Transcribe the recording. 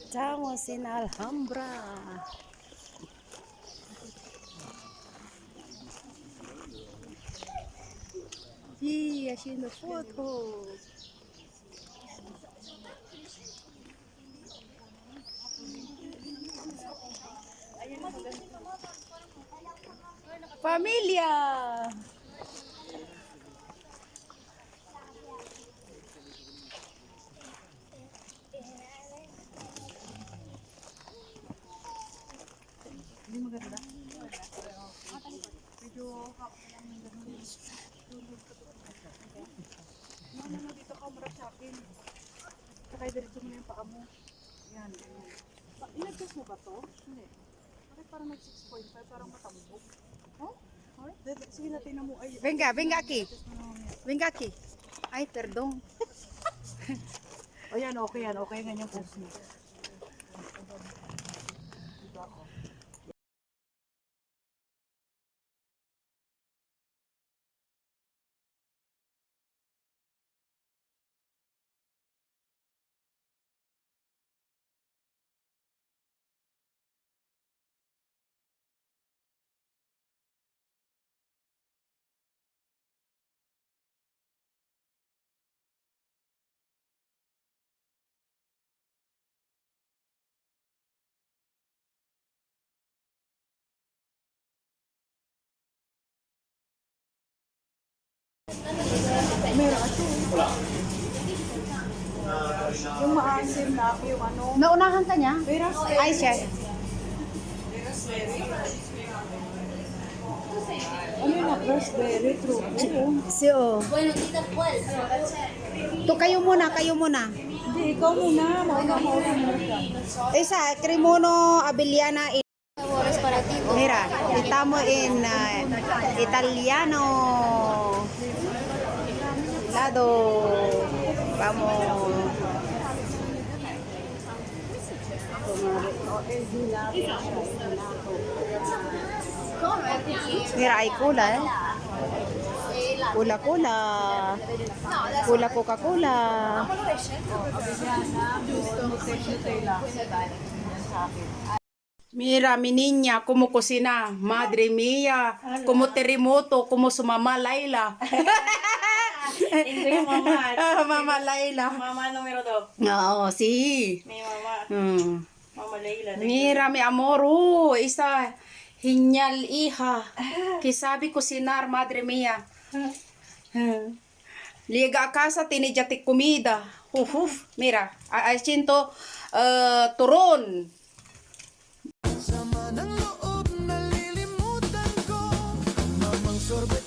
Estamos en Alhambra. Y haciendo fotos. Familia. Hindi maganda. Medyo ano dito ka mura sa akin. Sakay diretso mo na yung paa mo. Yan, ganyan. Inadjust mo ba to? Hindi. Bakit parang nag 6.5? Parang matambok. Oh? Sige na, tinan mo. Ay, venga, venga aquí. Venga aquí. Ay, perdón. O yan, okay yan. Okay ganyan post mo. Dito ako. Yung maasim na, yung ano. Naunahan ka niya? Ay, siya. Ano yun na? Raspberry, true. Si O. To kayo muna, kayo muna. Hindi, ikaw muna. Mauna ka. Isa, Cremono Abellana. Mira, estamos en italiano. Lado. Vamos. Mira, hay cola, eh. Cola. Cola Coca-Cola. Mira, mi niña, como cocina. Madre mía, como terremoto, como su mamá Laila. Hindi yung mama. Mama Laila. Mama numero 2. Oo, sí. May mama. Mama Leila. Mira, mi amor, esa genial hija que sabe cocinar, madre mía. Llega a casa, tiene ya te comida. Mira, haciendo turón. Sama ng loob, nalilimutan ko. Mamang sorbet